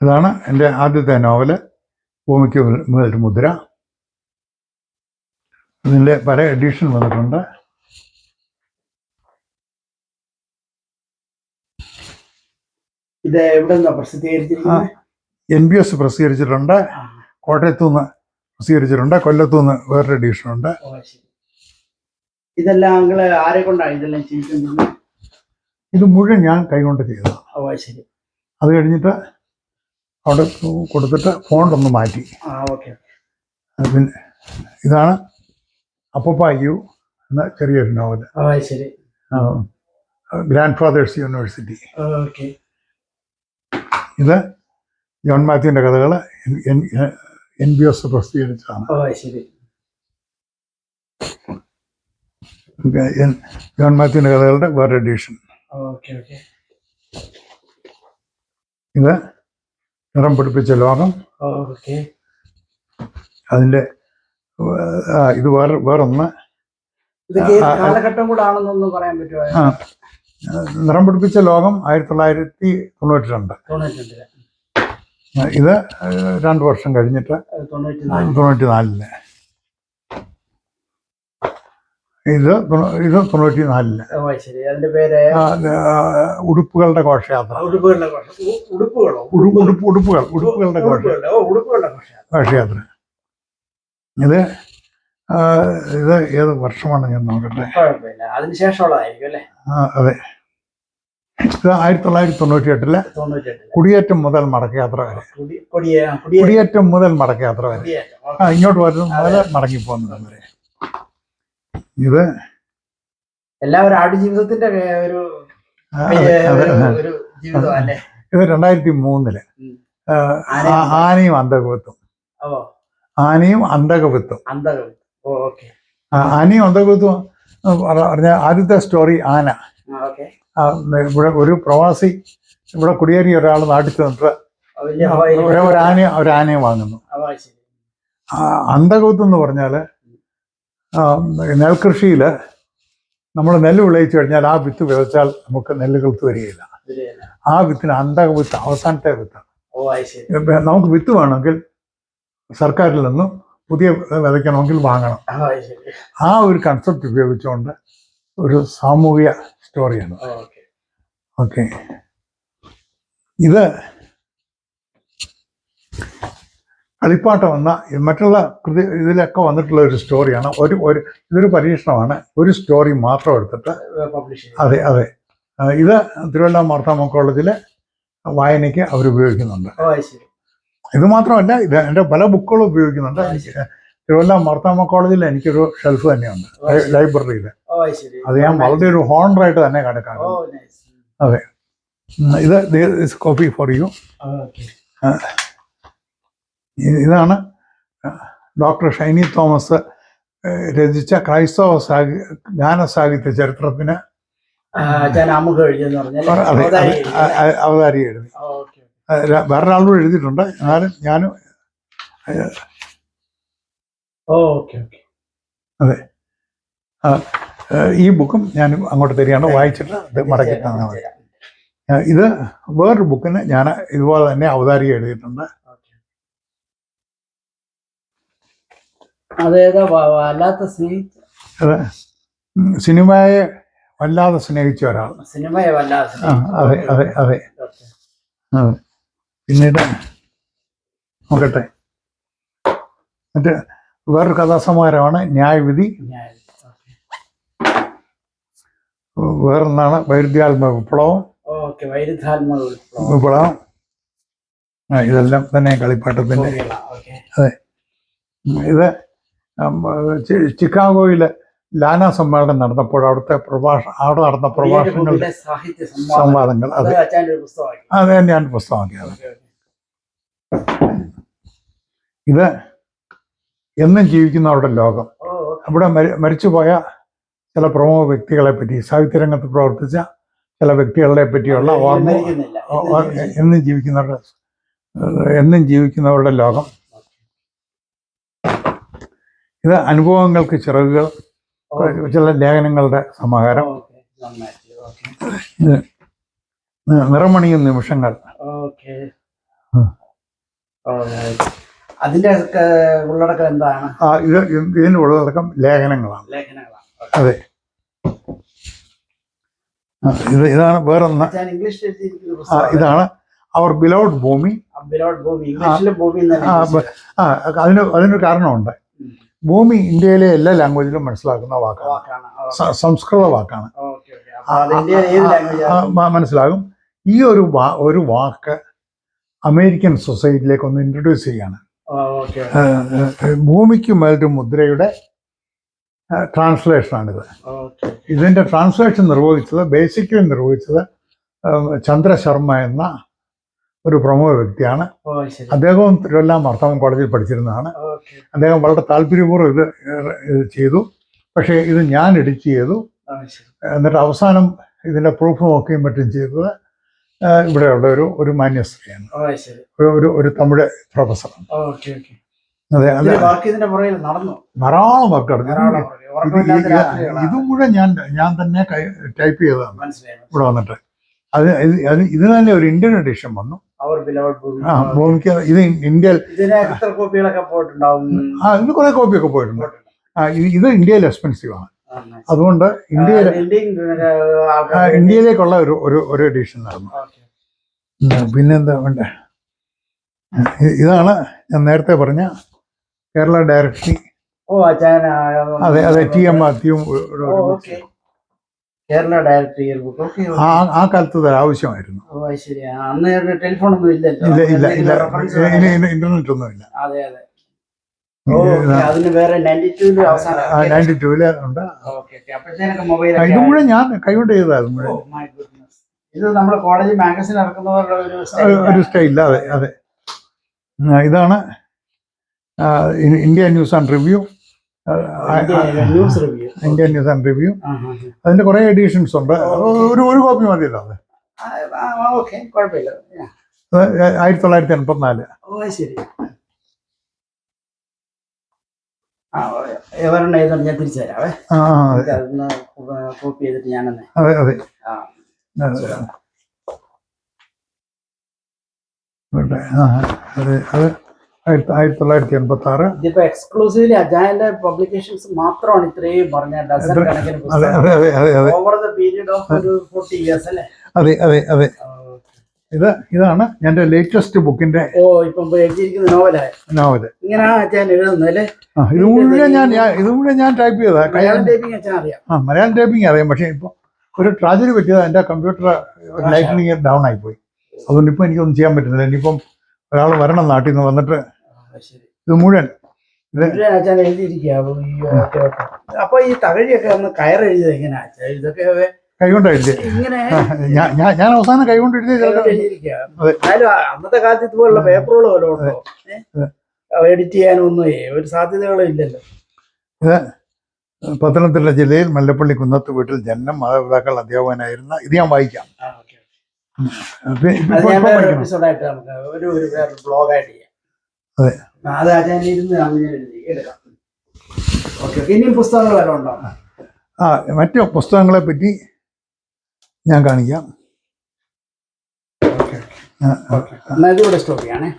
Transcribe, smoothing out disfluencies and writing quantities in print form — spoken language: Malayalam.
ഇതാണ് എൻ്റെ ആദ്യത്തെ നോവല് ഭൂമിക്ക് മുതൽ മുദ്ര. ഇതിൻ്റെ പല എഡിഷൻ വന്നിട്ടുണ്ട്. ഇത് എവിടെ പ്രസിദ്ധീകരിച്ചിരിക്കുന്നത്? NBS പ്രസിദ്ധീകരിച്ചിട്ടുണ്ട്, കോട്ടയത്തുനിന്ന് പ്രസിദ്ധീകരിച്ചിട്ടുണ്ട്, കൊല്ലത്തുനിന്ന് വേറൊരു എഡിഷനുണ്ട്. ഇതെല്ലാം നിങ്ങൾ ആരെ കൊണ്ടാണ് ഇതെല്ലാം ചെയ്തിട്ടുണ്ടെങ്കിൽ? ഇത് മുഴുവൻ ഞാൻ കൈകൊണ്ട് ചെയ്തതാണ്. ശരി. അത് കഴിഞ്ഞിട്ട് അവിടെ കൊടുത്തിട്ട് ഫോണ്ടൊന്ന് മാറ്റി. പിന്നെ ഇതാണ് അപ്പപ്പ യു എന്ന ചെറിയൊരു നോവൽ. ശരി. Grand fathers' university. ഇത് ജോൺ മാത്യുവിൻ്റെ കഥകൾ NBS പ്രസിദ്ധീകരിച്ചതാണ്. ജോൺ മാത്യുവിൻ്റെ കഥകളുടെ വേറെ എഡിഷൻ. ഇത് നിറം പിടിപ്പിച്ച ലോകം. അതിൻ്റെ ഇത് വേറൊന്ന്. നിറം പിടിപ്പിച്ച ലോകം 1992. ഇത് 2 വർഷം കഴിഞ്ഞിട്ട് 94. ഇത് 94. ഉടുപ്പുകളുടെ ഘോഷയാത്ര. ഉടുപ്പുകളുടെ ഘോഷയാത്ര. ഇത് ഏത് വർഷമാണ് ഞാൻ നോക്കട്ടെ. അതെ, ഇത് 1998 കുടിയേറ്റം മുതൽ മടക്കയാത്ര വരെ. കുടിയേറ്റം മുതൽ മടക്കയാത്ര വരെ. ഇങ്ങോട്ട് വരുന്നത് മുതൽ മടങ്ങിപ്പോകുന്നത് വരെ. ഇത് എല്ലാവരും ആടുജീവിതത്തിന്റെ ഒരു ഇത് 2003 ആനയും അന്തകവിത്തും. ആനയും അന്തകവിത്തും. ആനയും അന്തകവിത്തും പറഞ്ഞ ആദ്യത്തെ സ്റ്റോറി ആന. ഇവിടെ ഒരു പ്രവാസി ഇവിടെ കുടിയേറിയ ഒരാൾ നാട്ടിൽ ചെന്നിട്ട് ഒരാനയെ വാങ്ങുന്നു. അന്തകവിത്തും എന്ന് പറഞ്ഞാൽ നെൽകൃഷിയിൽ നമ്മൾ നെല്ല് വിളയിച്ചു കഴിഞ്ഞാൽ ആ വിത്ത് വിതച്ചാൽ നമുക്ക് നെല്ല് കിളുത്ത് വരികയില്ല. ആ വിത്തിന് അന്തകവിത്ത് അവസാനത്തെ വിത്താണ്. നമുക്ക് വിത്ത് വേണമെങ്കിൽ സർക്കാരിൽ നിന്നും പുതിയ വിതയ്ക്കണമെങ്കിൽ വാങ്ങണം. ആ ഒരു കൺസെപ്റ്റ് ഉപയോഗിച്ചുകൊണ്ട് ഒരു സാമൂഹിക സ്റ്റോറിയാണ്. ഓക്കെ, ഇത് കളിപ്പാട്ടം എന്ന മറ്റുള്ള ഇതിലൊക്കെ വന്നിട്ടുള്ള ഒരു സ്റ്റോറിയാണ്. ഇതൊരു പരീക്ഷണമാണ്. ഒരു സ്റ്റോറി മാത്രം എടുത്തിട്ട്. അതെ. ഇത് തിരുവല്ല മാർത്താമ കോളേജിലെ വായനയ്ക്ക് അവർ ഉപയോഗിക്കുന്നുണ്ട്. ഇത് മാത്രമല്ല, ഇത് എൻ്റെ പല ബുക്കുകളും ഉപയോഗിക്കുന്നുണ്ട്. തിരുവല്ല മാർത്താമ കോളേജിൽ എനിക്കൊരു ഷെൽഫ് തന്നെയുണ്ട് ലൈബ്രറിയിൽ. അത് ഞാൻ വളരെ ഒരു ഹോണറായിട്ട് തന്നെ കണക്കാക്കും. അതെ, ഇത് കോപ്പി ഫോർ യു. ഇതാണ് ഡോക്ടർ ഷൈനി തോമസ് രചിച്ച ക്രൈസ്തവ ജ്ഞാനസാഹിത്യ ചരിത്രത്തിന് അവതാരി എഴുതി. വേറൊരാളോട് എഴുതിയിട്ടുണ്ട്, എന്നാലും ഞാനും. അതെ, ഈ ബുക്കും ഞാൻ അങ്ങോട്ട് തരികയാണ്, വായിച്ചിട്ട് ഇത് മടക്കി തന്നാൽ മതി. ഇത് വേറൊരു ബുക്കിന് ഞാൻ ഇതുപോലെ തന്നെ അവതാരിക എഴുതിയിട്ടുണ്ട്. സിനിമയെ വല്ലാതെ സ്നേഹിച്ച ഒരാൾ. അതെ. പിന്നീട് നോക്കട്ടെ, മറ്റേ വേറൊരു കഥാസമാഹാരമാണ് ന്യായവിധി. വേറൊന്നാണ് വൈരുദ്ധ്യാത്മ വിപ്ലവം. ഇതെല്ലാം തന്നെ കളിപ്പാട്ടത്തിൻ്റെ. അതെ, ഇത് ചിക്കാഗോയിലെ ലാന സമ്മേളനം നടന്നപ്പോൾ അവിടെ നടന്ന പ്രഭാഷണങ്ങളുടെ സംവാദങ്ങൾ. അതെ, ഞാൻ പുസ്തകമാക്കിയത്. ഇത് എന്നും ജീവിക്കുന്നവരുടെ ലോകം. അവിടെ മരിച്ചുപോയ ചില പ്രമുഖ വ്യക്തികളെ പറ്റി, സാഹിത്യരംഗത്ത് പ്രവർത്തിച്ച ചില വ്യക്തികളെ പറ്റിയുള്ള ഓർമ്മ. എന്നും ജീവിക്കുന്നവരുടെ ലോകം. ഇത് അനുഭവങ്ങൾക്ക് ചിറകുകൾ, ചില ലേഖനങ്ങളുടെ സമാഹാരം. നിറമണിയും നിമിഷങ്ങൾ. അതിന്റെ ഉള്ളടക്കം എന്താണ്? ഇതിന് ഉള്ളടക്കം ലേഖനങ്ങളാണ്. ലേഖനങ്ങളാണ്. അതെ. ഇതാണ് വേറൊന്ന്. ഇംഗ്ലീഷ് ഇതാണ് അവർ ബിലൗഡ് ഭൂമി. അതിനൊരു കാരണമുണ്ട്. ഭൂമി ഇന്ത്യയിലെ എല്ലാ ലാംഗ്വേജിലും മനസ്സിലാക്കുന്ന വാക്കാണ്, സംസ്കൃത വാക്കാണ്. മനസ്സിലാകും. ഈ ഒരു വാക്ക് അമേരിക്കൻ സൊസൈറ്റിയിലേക്ക് ഒന്ന് ഇൻട്രൊഡ്യൂസ് ചെയ്യാണ്. ഭൂമിക്ക് മേലൊരു മുദ്രയുടെ ട്രാൻസ്ലേഷനാണിത്. ഇതിൻ്റെ ട്രാൻസ്ലേഷൻ ബേസിക്കലി നിർവഹിച്ചത് ചന്ദ്ര ശർമ്മ എന്ന ഒരു പ്രമുഖ വ്യക്തിയാണ്. അദ്ദേഹവും തിരുവല്ല മാർത്താണ്ഡ കോളേജിൽ പഠിച്ചിരുന്നതാണ്. അദ്ദേഹം വളരെ താല്പര്യപൂർവ്വം ഇത് ചെയ്തു. പക്ഷേ ഇത് ഞാൻ എഡിറ്റ് ചെയ്തു. എന്നിട്ട് അവസാനം ഇതിൻ്റെ പ്രൂഫ് നോക്കുകയും മറ്റും ചെയ്തത് ഇവിടെയുള്ള ഒരു മാന്യസ്ത്രീയാണ്, ഒരു തമിഴ് പ്രൊഫസറാണ്. അതെ. ധാരാളം വർക്ക് നടന്നു. ഇത് മുഴുവൻ ഞാൻ തന്നെ ടൈപ്പ് ചെയ്തതാണ് ഇവിടെ വന്നിട്ട്. ഇതിന് തന്നെ ഒരു ഇന്ത്യൻ എഡിഷൻ വന്നു. ഭൂമിക്ക് ഇത് ഇന്ത്യയിൽ ഇതിന് കുറെ കോപ്പിയൊക്കെ പോയിട്ടുണ്ട്. ഇത് ഇന്ത്യയിൽ എക്സ്പെൻസീവ് ആണ്. അതുകൊണ്ട് ഇന്ത്യയിലേക്കുള്ള ഒരു എഡിഷൻ നടന്നു. പിന്നെന്താ വേണ്ട, ഇതാണ് ഞാൻ നേരത്തെ പറഞ്ഞ കേരള ഡയറക്ടറി. അതെ. ടി എം മാത്യുവും കേരള ഡയറക്ടറി ആ കാലത്ത് ആവശ്യമായിരുന്നു. ടെലിഫോണൊന്നും ഇല്ല, ഇന്റർനെറ്റ് ഒന്നുമില്ല. ഉണ്ട്. ഇത് മുഴുവൻ ഞാൻ കൈകൊണ്ട് ചെയ്തതായിരുന്നു. ഇത് നമ്മുടെ കോളേജ് മാഗസിൻ ഇറക്കുന്നവരുടെ ഒരു സ്റ്റൈൽ. അതെ. ഇതാണ് India news and review. Indian news and review. അതിന്റെ കുറെ എഡിഷൻസ് ഉണ്ട്. ഒരു കോപ്പി മതിയല്ലോ. അത് 1984. ഞാൻ തിരിച്ചു തരാവേ. കോപ്പി ചെയ്തിട്ട് ഞാനെന്നെ. അതെ. അത് 1986. ഇതിപ്പോ എക്സ്ക്ലൂസീവ്ലി അജായന്റെ പബ്ലിക്കേഷൻസ് മാത്രമാണ് ഇത്രയും പറഞ്ഞ ഡസൻ കണക്കിന് പുസ്തകം ഓവർ ദ പീരീഡ് ഓഫ് ഒരു 40 years അല്ലേ? അതെ. ഇതാണ് എന്റെ ലേറ്റസ്റ്റ് ബുക്കിന്റെ ഇപ്പം എഴുതിയിരിക്കുന്ന നോവല്. ഇങ്ങനെ അച്ഛൻ എഴുതുന്നല്ലേ? ഇത് മുഴുവൻ ഞാൻ ടൈപ്പ് ചെയ്താ. മലയാളം ടൈപ്പിംഗ് അച്ഛൻ അറിയാം? മലയാളം ടൈപ്പിംഗ് അറിയാം. പക്ഷെ ഇപ്പൊ ഒരു ട്രാജഡി പറ്റിയത് എന്റെ കമ്പ്യൂട്ടർ ലൈറ്റിനിങ് ഡൗൺ ആയിപ്പോയി. അതുകൊണ്ട് ഇപ്പൊ എനിക്കൊന്നും ചെയ്യാൻ പറ്റുന്നില്ല. ഇനിയിപ്പം ഒരാൾ വരണം നാട്ടിൽ നിന്ന് വന്നിട്ട് ഇത് മുഴുവൻ അച്ഛൻ എഴുതിയിരിക്കുക. അപ്പൊ ഈ തകഴിയൊക്കെ ഒന്ന് കയറെഴുതിയത് എങ്ങനെയാ? ഇതൊക്കെ കൈകൊണ്ടെഴുതി. ഞാൻ അവസാനം കൈകൊണ്ട് അന്നത്തെ കാലത്ത് ഇതുപോലുള്ള പേപ്പറുകൾ വല്ലതും ഉണ്ടോ? എഡിറ്റ് ചെയ്യാനൊന്നും ഒരു സാധ്യതകളും ഇല്ലല്ലോ. ഇത് പത്തനംതിട്ട ജില്ലയിൽ മല്ലപ്പള്ളി കുന്നത്ത് വീട്ടിൽ ജനനം, മാതാപിതാക്കൾ അധ്യാപകനായിരുന്ന. ഇത് ഞാൻ വായിക്കാം. എപ്പിസോഡായിട്ട് നമുക്ക് ഒരു ബ്ലോഗായിട്ട് ചെയ്യാം. അത് അച്ഛൻ ഇരുന്ന് എടുക്കാം. ഇനിയും പുസ്തകങ്ങൾ വല്ലതും ഉണ്ടോ? മറ്റു പുസ്തകങ്ങളെ പറ്റി ഞാൻ കാണിക്കാം. എന്നാ ഇതിവിടെ സ്റ്റോപ്പ് ചെയ്യാണേ.